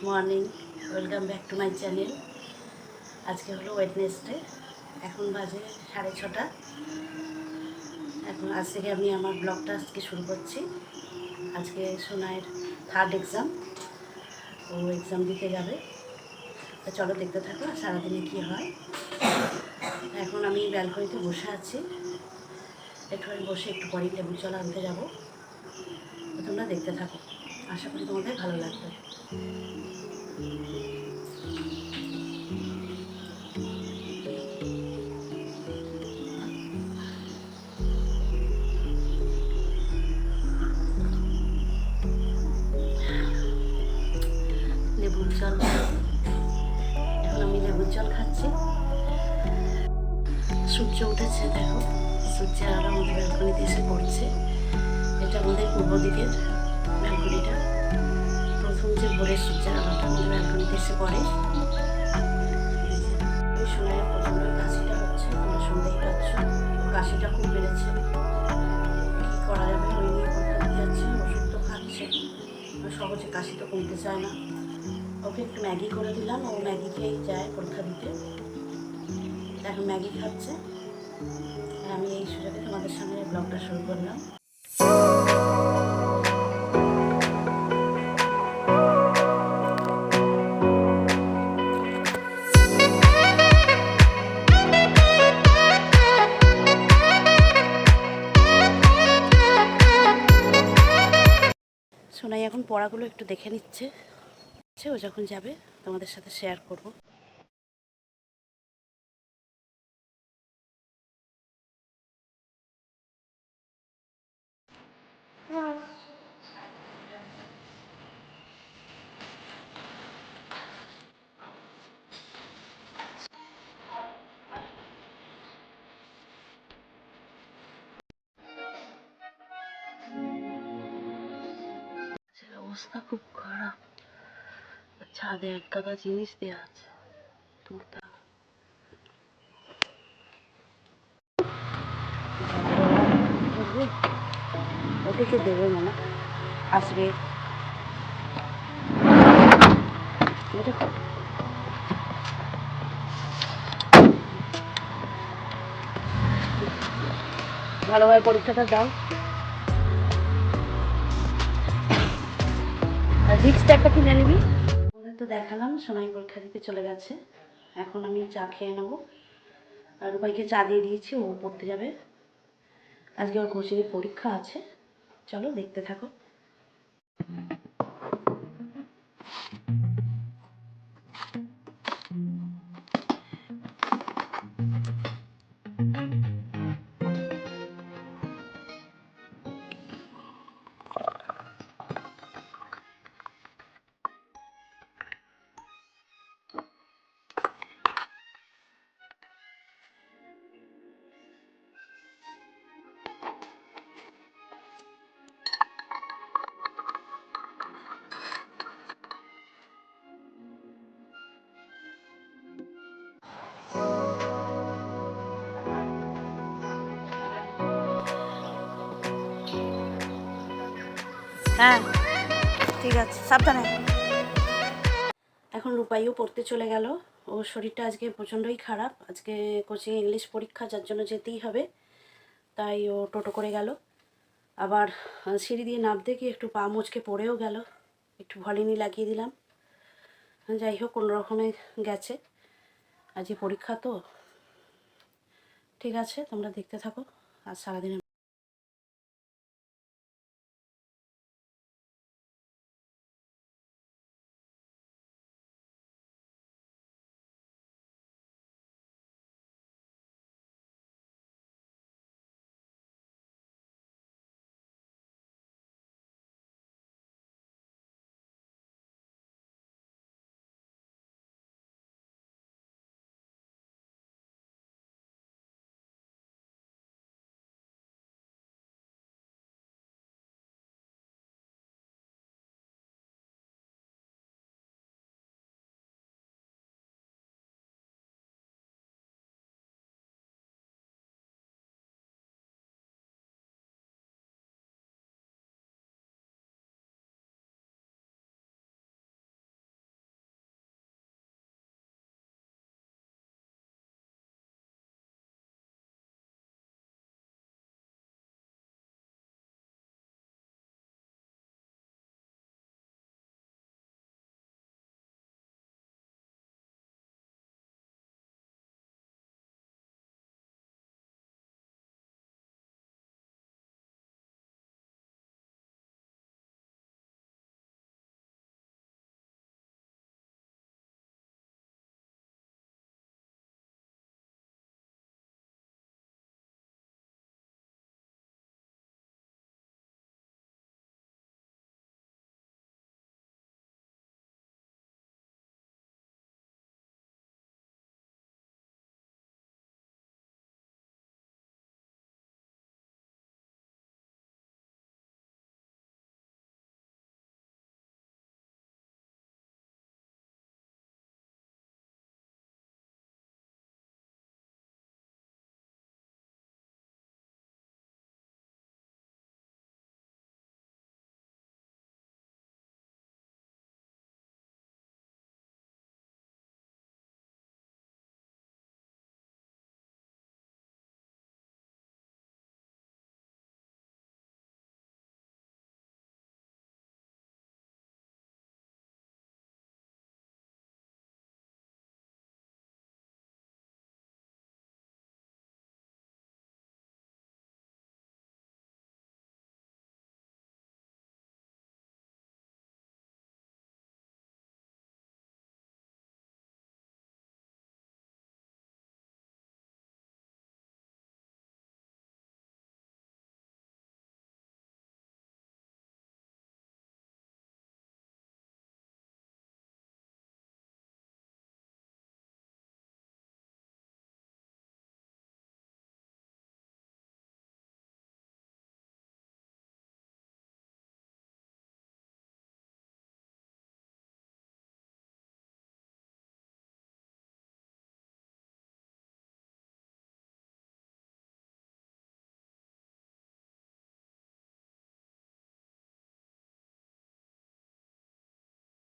Morning, welcome back to my channel. আজকে হলো Wednesday, এখন বাজে 6:30। এখন আজ থেকে আমি আমার ব্লগটা আজকে শুরু করছি। আজকে সোনাইয়ের থার্ড এক্সাম, ও এক্সাম দিতে যাবে। তো চলো দেখতে থাকো সারাদিনে কী হয়। এখন আমি ব্যালকনিতে বসে আছি, একটুখানি বসে একটু পরেই লেবুর জল আনতে যাবো। তো তোমরা দেখতে থাকো, আশা করি তোমাদের ভালো লাগবে। লেবুর জল, এখন আমি লেবুর জল খাচ্ছি। সূর্য উঠেছে, দেখো সূর্যের আলো আমাদের ব্যালকনিতে এসে পড়ছে। এটা আমাদের পূর্ব দিকের ব্যালকনিটা। প্রথম যে ভোরের সূর্যের আলোটা আমাদের ব্যালকনিতে এসে পড়ে। সোনাইয়ের প্রচণ্ড কাশিটা হচ্ছে, তোমরা শুনতেই পাচ্ছ। কাশিটা খুব বেড়েছে, কী করা যাবে, ওই নিয়ে পরীক্ষা দিয়ে যাচ্ছে। ওষুধ তো খাচ্ছে, সহজে কাশি তো কমতে চায় না। ওকে একটু ম্যাগি করে দিলাম, ও ম্যাগি খেয়েই যায় পরীক্ষা দিতে। এখন ম্যাগি খাচ্ছে। আমি এই সুযোগে তোমাদের সামনে ব্লগটা শুরু করলাম। সোনাই এখন পড়াগুলো একটু দেখে নিচ্ছে, ও যখন যাবে তোমাদের সাথে শেয়ার করব। অবস্থা খুব খারাপ, ছাদে এক গাদা জিনিস দেওয়া আছে, তুলতে হবে। ওদেরকে দেবে মনে আসবে, দেখো ভালোভাবে পরীক্ষাটা দাও। আর রিক্সটা একটা কিনে নিবি। ওদের তো দেখালাম, সোনাই পরীক্ষা দিতে চলে গেছে। এখন আমি চা খেয়ে নেবো। আর রূপাইকে চা দিয়ে দিয়েছি, ও পড়তে যাবে। আজকে ওর কোচিংয়ের পরীক্ষা আছে, চলো দেখতে থাকো। হ্যাঁ ঠিক আছে, সাবধানে। এখন রূপাইও পড়তে চলে গেল। ওর শরীরটা আজকে প্রচণ্ডই খারাপ, আজকে কোচিং ইংলিশ পরীক্ষা, যার জন্য যেতেই হবে। তাই ও টোটো করে গেল। আবার সিঁড়ি দিয়ে নামতে গিয়ে একটু পা মুচকে পড়েও গেল, একটু ভলিনি লাগিয়ে দিলাম। যাই হোক, কোনো রকমে গেছে। আজকে পরীক্ষা তো। ঠিক আছে, তোমরা দেখতে থাকো আর সারাদিন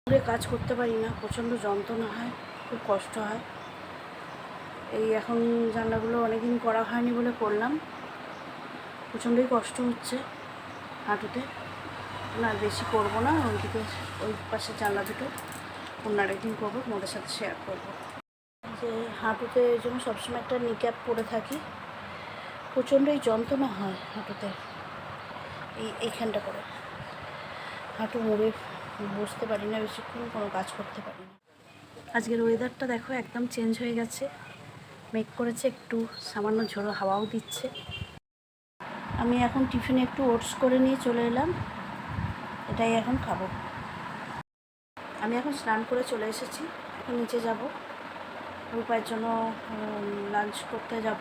দূরে কাজ করতে পারি না, প্রচণ্ড যন্ত্রণা হয়, খুব কষ্ট হয়। এই এখন জানলাগুলো অনেকদিন করা হয়নি বলে করলাম। প্রচণ্ডই কষ্ট হচ্ছে হাঁটুতে। না বেশি করবো না, ওইদিকে ওই পাশে জানলা দুটো অন্য আরেকদিন করবো, তোমাদের সাথে শেয়ার করবো। যে হাঁটুতে এই জন্য সবসময় একটা নিক্যাপ পরে থাকি। প্রচণ্ডই যন্ত্রণা হয় হাঁটুতে, এইখানটা করে হাঁটু মুড়ে বসতে পারি না বেশিক্ষণ, কোনো কাজ করতে পারি না। আজকের ওয়েদারটা দেখো একদম চেঞ্জ হয়ে গেছে, মেঘ করেছে, একটু সামান্য ঝোড়ো হাওয়াও দিচ্ছে। আমি এখন টিফিনে একটু ওটস করে নিয়ে চলে এলাম, এটাই এখন খাবো। আমি এখন স্নান করে চলে এসেছি, এখন নিচে যাব, রূপার জন্য লাঞ্চ করতে যাব,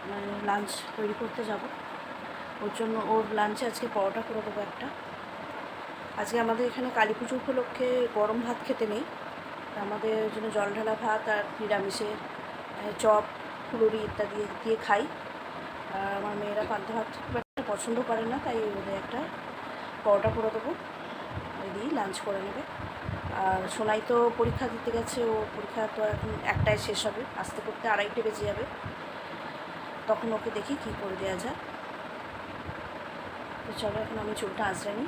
মানে লাঞ্চ তৈরি করতে যাব। ওর জন্য ওর লাঞ্চে আজকে পরোটা করে দেবো একটা। আজকে আমাদের এখানে কালী পুজো উপলক্ষে গরম ভাত খেতে নেই, আমাদের জন্য জল ঢালা ভাত আর নিরামিষে চপ ফুলুরি ইত্যাদি দিয়ে খাই। আর আমার মেয়েরা পান্তা ভাত খুব একটা পছন্দ করে না, তাই ওদের একটা পরোটা করে দেবো, ওই দিয়েই লাঞ্চ করে নেবে। আর সোনাই তো পরীক্ষা দিতে গেছে, ও পরীক্ষা তো এখন 1টায় শেষ হবে, আসতে করতে 2:30 বেজে যাবে, তখন ওকে দেখি কী করে দেওয়া যায়। তো চলো এখন আমি চুলটা আঁচড়ানি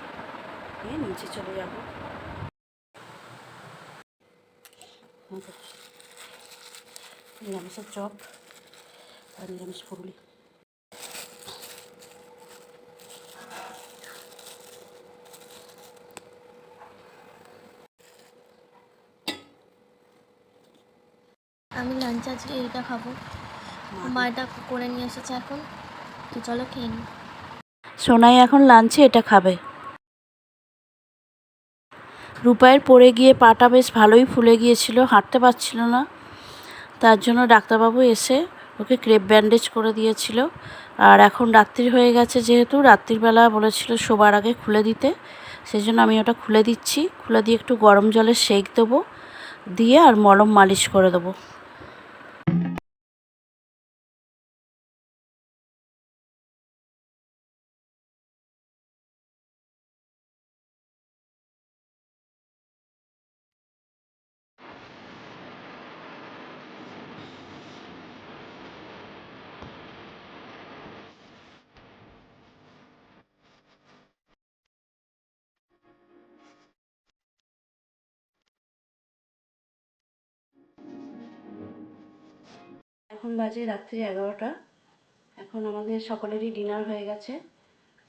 নিয়ে নিচে চলে যাব। নিরামিষের চপ আর নিরামিষ ফুলুরি। আমি লাঞ্চ আজকে এটা খাবো, মা এটা করে নিয়ে এসেছে এখন, তো চলো খেয়ে নিই। সোনাই এখন লাঞ্চে এটা খাবে। রূপায়ের পড়ে গিয়ে পাটা বেশ ভালোই ফুলে গিয়েছিল, হাঁটতে পারছিল না, তার জন্য ডাক্তারবাবু এসে ওকে ক্রেপ ব্যান্ডেজ করে দিয়েছিল। আর এখন রাত্রি হয়ে গেছে, যেহেতু রাত্রিবেলা বলেছিল শোবার আগে খুলে দিতে, সেই জন্য আমি ওটা খুলে দিচ্ছি। খুলে দিয়ে একটু গরম জলে সেঁক দেবো, দিয়ে আর মলম মালিশ করে দেবো। এখন বাজে রাত্রি 11টা। এখন আমাদের সকলেরই ডিনার হয়ে গেছে।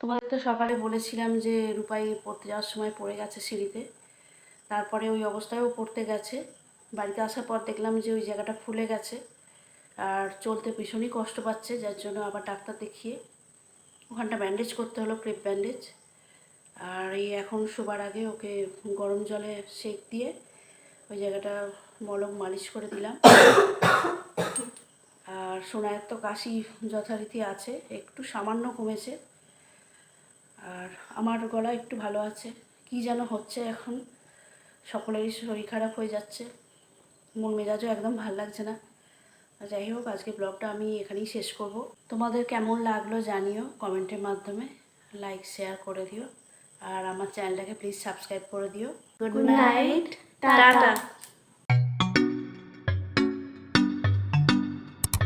তোমাদের তো সকালে বলেছিলাম যে রূপাই পড়তে যাওয়ার সময় পড়ে গেছে সিঁড়িতে, তারপরে ওই অবস্থায়ও পড়তে গেছে। বাড়িতে আসার পর দেখলাম যে ওই জায়গাটা ফুলে গেছে আর চলতে ভীষণই কষ্ট পাচ্ছে, যার জন্য আবার ডাক্তার দেখিয়ে ওখানটা ব্যান্ডেজ করতে হলো, ক্রেপ ব্যান্ডেজ। আর এই এখন শোবার আগে ওকে গরম জলে সেঁক দিয়ে ওই জায়গাটা মলম মালিশ করে দিলাম। আর সোনায়ের তো কাশি যথারীতি আছে, একটু সামান্য কমেছে, আর আমার গলা একটু ভালো আছে। কি যেন হচ্ছে এখন, সকলেরই শরীর খারাপ হয়ে যাচ্ছে, মন মেজাজও একদম ভাল লাগছে না। যাই হোক, আজকে ব্লগটা আমি এখানেই শেষ করব। তোমাদের কেমন লাগলো জানিও কমেন্টের মাধ্যমে, লাইক শেয়ার করে দিও, আর আমার চ্যানেলটাকে প্লিজ সাবস্ক্রাইব করে দিও। Good night, tata.